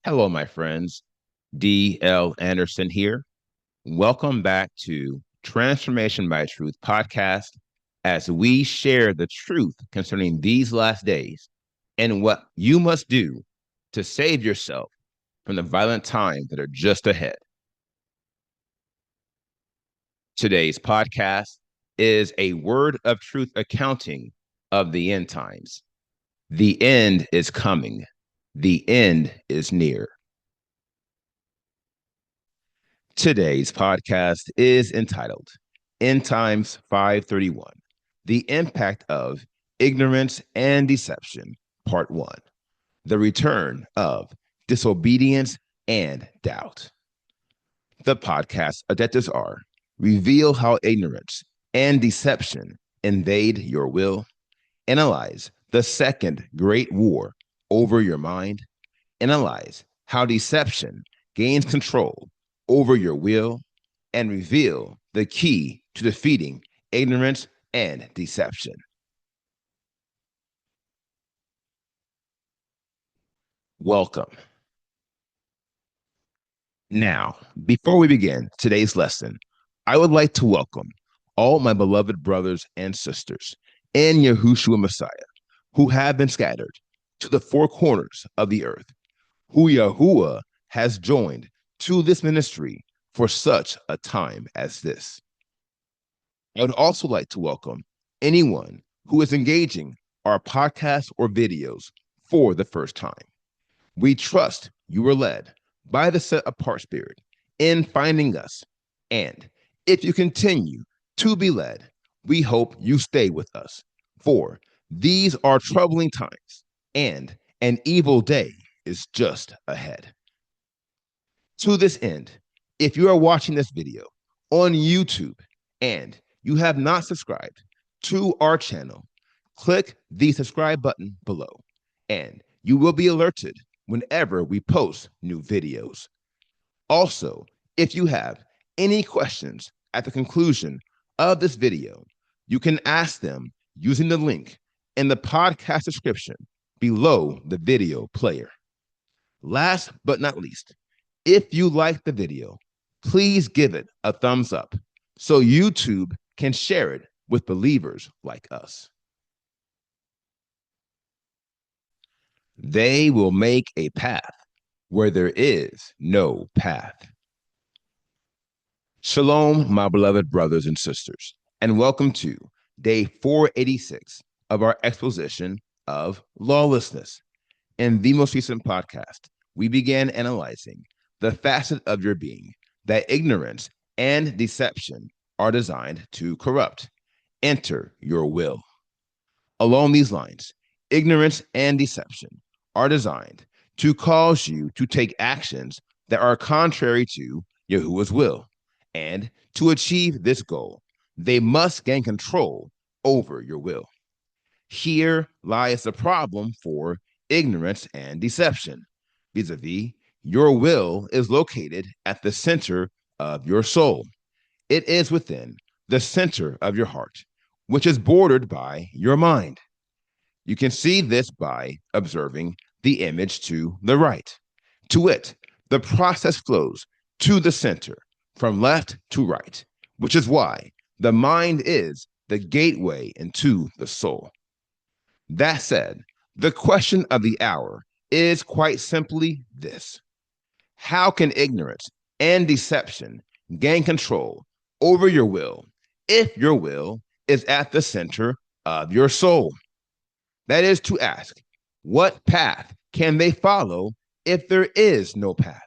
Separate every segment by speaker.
Speaker 1: Hello, my friends. D.L. Anderson here. Welcome back to Transformation by Truth podcast as we share the truth concerning these last days and what you must do to save yourself from the violent times that are just ahead. Today's podcast is a word of truth accounting of the end times. The end is coming. The end is near. Today's podcast is entitled End Times 531, The Impact of Ignorance and Deception, Part 1, The Return of Disobedience and Doubt. The podcast objectives are reveal how ignorance and deception invade your will, analyze the second great war over your mind, analyze how deception gains control over your will, and reveal the key to defeating ignorance and deception. Welcome. Now, before we begin today's lesson, I would like to welcome all my beloved brothers and sisters in Yahushua Messiah who have been scattered to the four corners of the earth, who Yahuwah has joined to this ministry for such a time as this. I would also like to welcome anyone who is engaging our podcast or videos for the first time. We trust you were led by the set apart spirit in finding us. And if you continue to be led, we hope you stay with us. For these are troubling times, and an evil day is just ahead. To this end, if you are watching this video on YouTube and you have not subscribed to our channel, click the subscribe button below, and you will be alerted whenever we post new videos. Also, if you have any questions at the conclusion of this video, you can ask them using the link in the podcast description below the video player. Last but not least, if you like the video, please give it a thumbs up so YouTube can share it with believers like us. They will make a path where there is no path. Shalom, my beloved brothers and sisters, and welcome to day 486 of our exposition of lawlessness. In the most recent podcast, we began analyzing the facet of your being that ignorance and deception are designed to corrupt. Enter your will. Along these lines, ignorance and deception are designed to cause you to take actions that are contrary to Yahuwah's will. And to achieve this goal, they must gain control over your will. Here lies the problem for ignorance and deception. Vis-a-vis, your will is located at the center of your soul. It is within the center of your heart, which is bordered by your mind. You can see this by observing the image to the right. To wit, the process flows to the center from left to right, which is why the mind is the gateway into the soul. That said, the question of the hour is quite simply this: how can ignorance and deception gain control over your will if your will is at the center of your soul? That is to ask, what path can they follow if there is no path?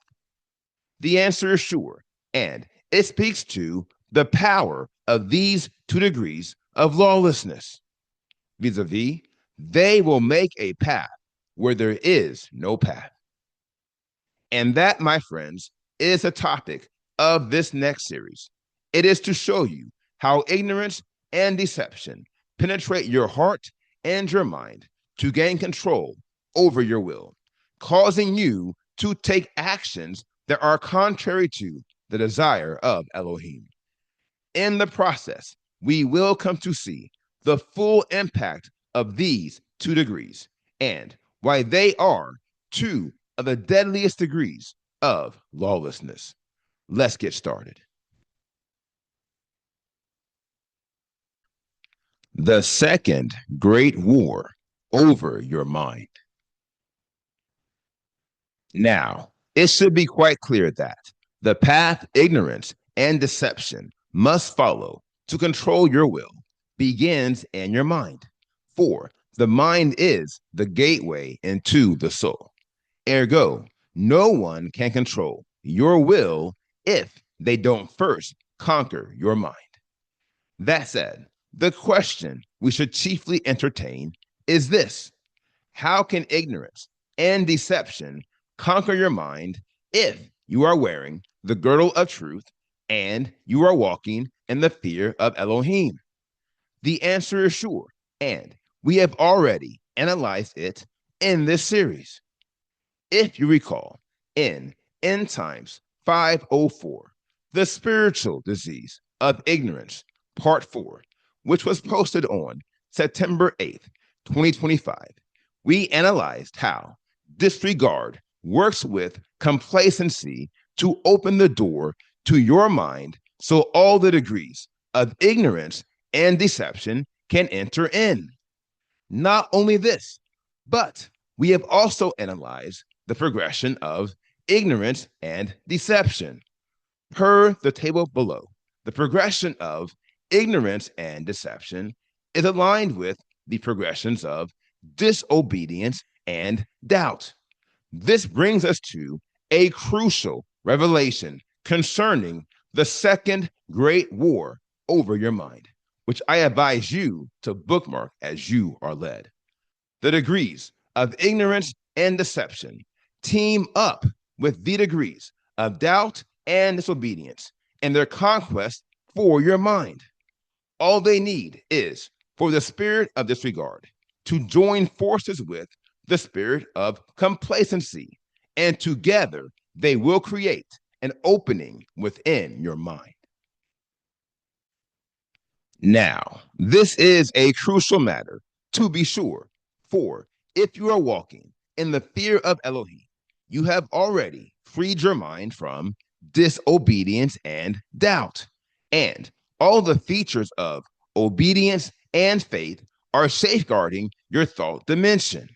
Speaker 1: The answer is sure, and it speaks to the power of these two degrees of lawlessness. Vis-a-vis, they will make a path where there is no path. And that, my friends, is the topic of this next series. It is to show you how ignorance and deception penetrate your heart and your mind to gain control over your will, causing you to take actions that are contrary to the desire of Elohim. In the process, we will come to see the full impact of these two degrees and why they are two of the deadliest degrees of lawlessness. Let's get started. The Second Great War over your mind. Now, it should be quite clear that the path ignorance and deception must follow to control your will begins in your mind. For the mind is the gateway into the soul. Ergo, no one can control your will if they don't first conquer your mind. That said, the question we should chiefly entertain is this: how can ignorance and deception conquer your mind if you are wearing the girdle of truth and you are walking in the fear of Elohim? The answer is sure, and we have already analyzed it in this series. If you recall, in End Times 504, The Spiritual Disease of Ignorance, Part 4, which was posted on September 8th, 2025, we analyzed how disregard works with complacency to open the door to your mind so all the degrees of ignorance and deception can enter in. Not only this, but we have also analyzed the progression of ignorance and deception. Per the table below, the progression of ignorance and deception is aligned with the progressions of disobedience and doubt. This brings us to a crucial revelation concerning the Second Great War over your mind, which I advise you to bookmark as you are led. The degrees of ignorance and deception team up with the degrees of doubt and disobedience in their conquest for your mind. All they need is for the spirit of disregard to join forces with the spirit of complacency, and together they will create an opening within your mind. Now, this is a crucial matter to be sure, for if you are walking in the fear of Elohim, you have already freed your mind from disobedience and doubt, and all the features of obedience and faith are safeguarding your thought dimension.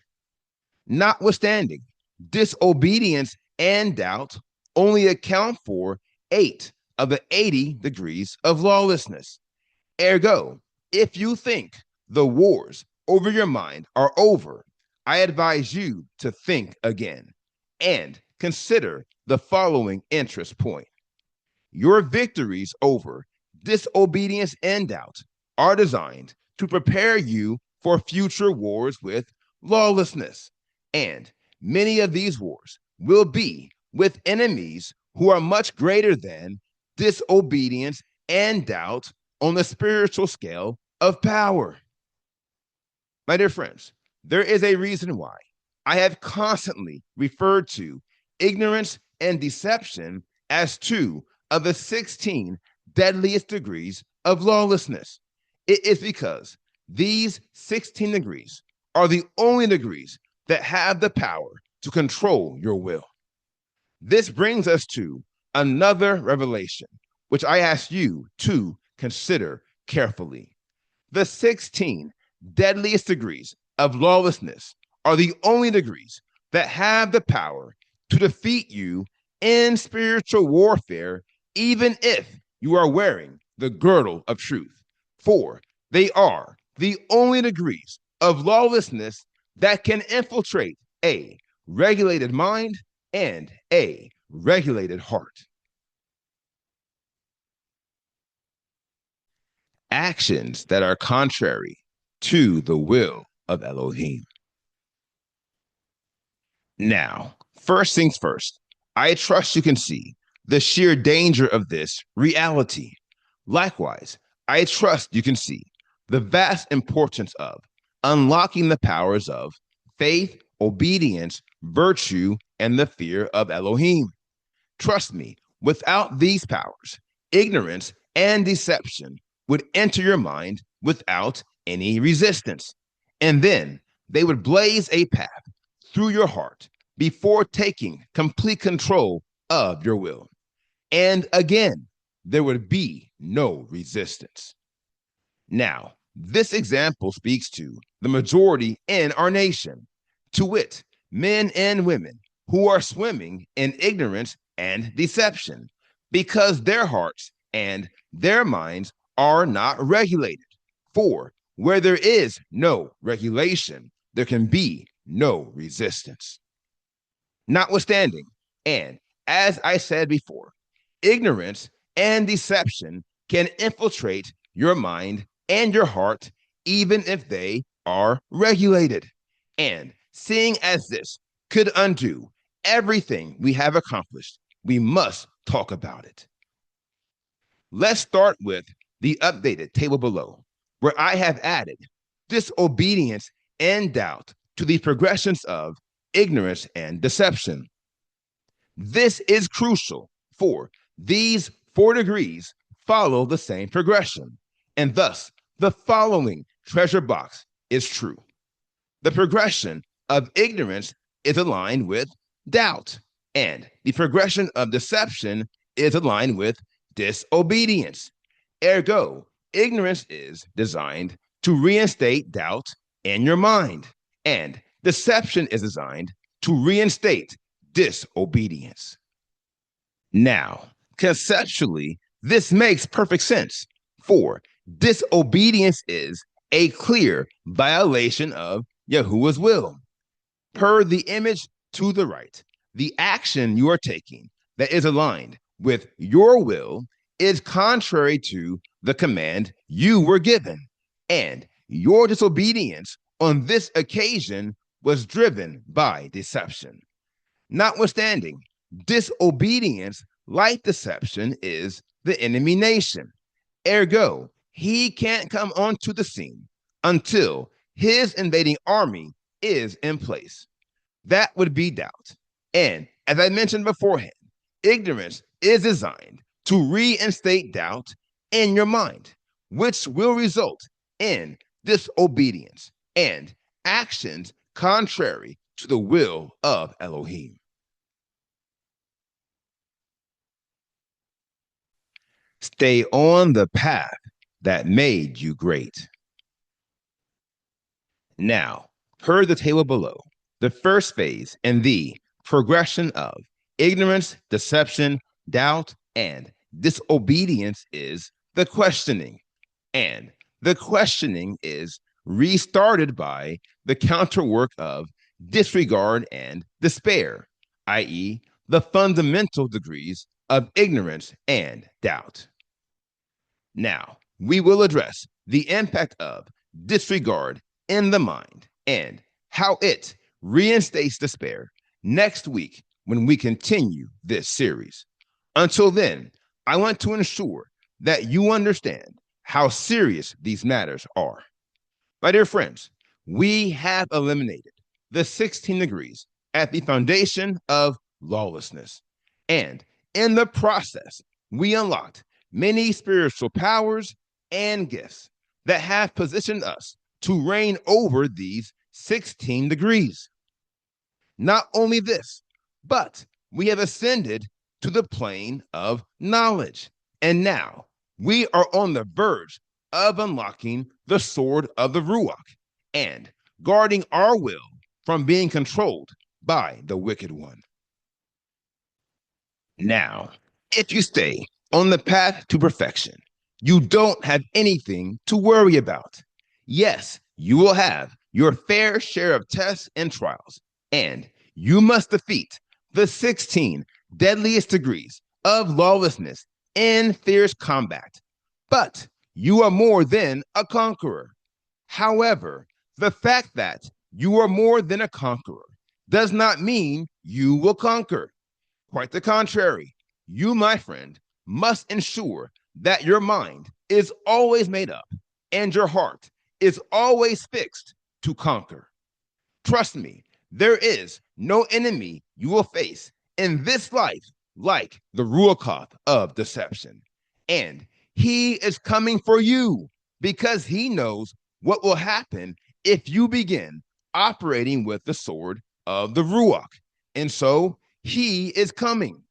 Speaker 1: Notwithstanding, disobedience and doubt only account for 8 of the 80 degrees of lawlessness. Ergo, if you think the wars over your mind are over, I advise you to think again and consider the following interest point. Your victories over disobedience and doubt are designed to prepare you for future wars with lawlessness. And many of these wars will be with enemies who are much greater than disobedience and doubt on the spiritual scale of power. My dear friends, there is a reason why I have constantly referred to ignorance and deception as 2 of the 16 deadliest degrees of lawlessness. It is because these 16 degrees are the only degrees that have the power to control your will. This brings us to another revelation, which I ask you to consider carefully. The 16 deadliest degrees of lawlessness are the only degrees that have the power to defeat you in spiritual warfare, even if you are wearing the girdle of truth. For they are the only degrees of lawlessness that can infiltrate a regulated mind and a regulated heart. Actions that are contrary to the will of Elohim. Now, first things first, I trust you can see the sheer danger of this reality. Likewise, I trust you can see the vast importance of unlocking the powers of faith, obedience, virtue, and the fear of Elohim. Trust me, without these powers, ignorance and deception would enter your mind without any resistance. And then they would blaze a path through your heart before taking complete control of your will. And again, there would be no resistance. Now, this example speaks to the majority in our nation, to wit, men and women who are swimming in ignorance and deception because their hearts and their minds are not regulated. For where there is no regulation, there can be no resistance. Notwithstanding, and as I said before, ignorance and deception can infiltrate your mind and your heart, even if they are regulated. And seeing as this could undo everything we have accomplished, we must talk about it. Let's start with the updated table below, where I have added disobedience and doubt to the progressions of ignorance and deception. This is crucial, for these 4 degrees follow the same progression, and thus the following treasure box is true. The progression of ignorance is aligned with doubt, and the progression of deception is aligned with disobedience. Ergo, ignorance is designed to reinstate doubt in your mind, and deception is designed to reinstate disobedience. Now, conceptually, this makes perfect sense, for disobedience is a clear violation of Yahuwah's will. Per the image to the right, the action you are taking that is aligned with your will is contrary to the command you were given, and your disobedience on this occasion was driven by deception. Notwithstanding, disobedience, like deception, is the enemy nation. Ergo, he can't come onto the scene until his invading army is in place. That would be doubt. And as I mentioned beforehand, ignorance is designed to reinstate doubt in your mind, which will result in disobedience and actions contrary to the will of Elohim. Stay on the path that made you great. Now, per the table below, the first phase in the progression of ignorance, deception, doubt, and disobedience is the questioning. And the questioning is restarted by the counterwork of disregard and despair, i.e., the fundamental degrees of ignorance and doubt. Now, we will address the impact of disregard in the mind and how it reinstates despair next week when we continue this series. Until then, I want to ensure that you understand how serious these matters are. My dear friends, we have eliminated the 16 degrees at the foundation of lawlessness. And in the process, we unlocked many spiritual powers and gifts that have positioned us to reign over these 16 degrees. Not only this, but we have ascended to the plane of knowledge. And now we are on the verge of unlocking the sword of the Ruach and guarding our will from being controlled by the wicked one. Now, if you stay on the path to perfection, you don't have anything to worry about. Yes, you will have your fair share of tests and trials, and you must defeat the 16 deadliest degrees of lawlessness in fierce combat. But you are more than a conqueror. However, the fact that you are more than a conqueror does not mean you will conquer. Quite the contrary, you, my friend, must ensure that your mind is always made up and your heart is always fixed to conquer. Trust me, there is no enemy you will face in this life like the Ruach of deception. And he is coming for you because he knows what will happen if you begin operating with the sword of the Ruach. And so he is coming.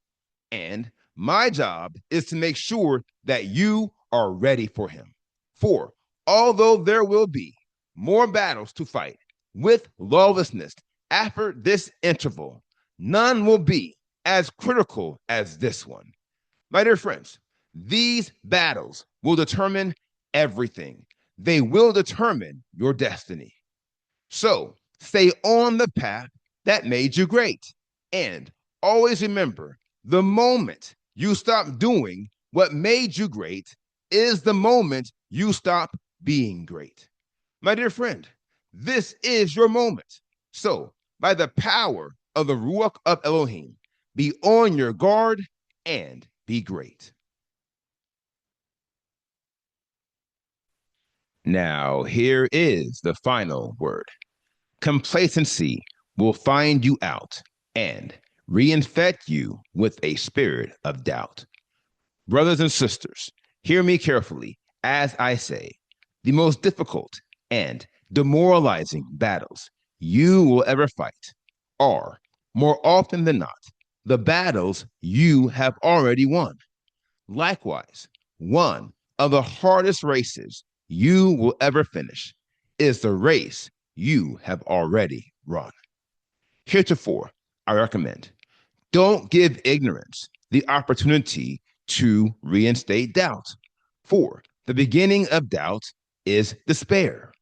Speaker 1: And my job is to make sure that you are ready for him. For although there will be more battles to fight with lawlessness after this interval, none will be as critical as this one. My dear friends, these battles will determine everything. They will determine your destiny. So stay on the path that made you great. And always remember, the moment you stop doing what made you great is the moment you stop being great. My dear friend, this is your moment. So, by the power of the Ruach of Elohim, be on your guard and be great. Now, here is the final word. Complacency will find you out and reinfect you with a spirit of doubt. Brothers and sisters, hear me carefully as I say, the most difficult and demoralizing battles you will ever fight are, more often than not, the battles you have already won. Likewise, one of the hardest races you will ever finish is the race you have already run. Heretofore, I recommend don't give ignorance the opportunity to reinstate doubt. For the beginning of doubt is despair,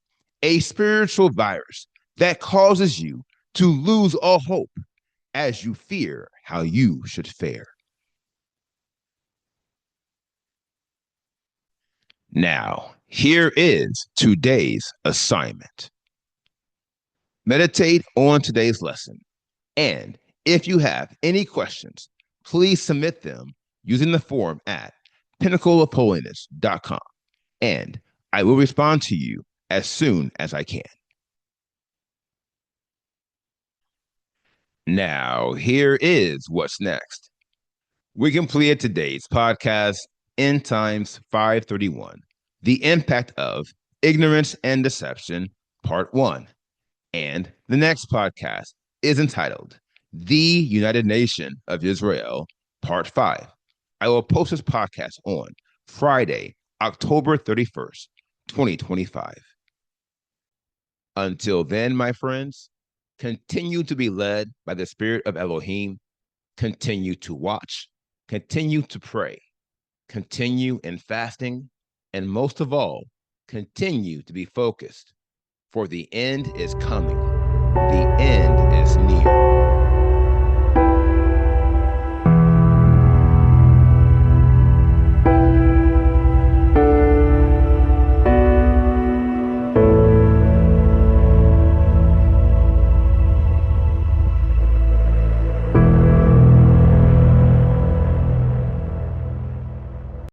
Speaker 1: a spiritual virus that causes you to lose all hope as you fear how you should fare. Now, here is today's assignment. Meditate on today's lesson. And if you have any questions, please submit them using the form at pinnacleofholiness.com. And I will respond to you as soon as I can. Now, here is what's next. We completed today's podcast, End Times 531, The Impact of Ignorance and Deception, Part 1. And the next podcast is entitled The United Nation of Israel, Part 5. I will post this podcast on Friday, October 31st, 2025. Until then, my friends, continue to be led by the Spirit of Elohim, continue to watch, continue to pray, continue in fasting, and most of all, continue to be focused, for the end is coming. The end is near.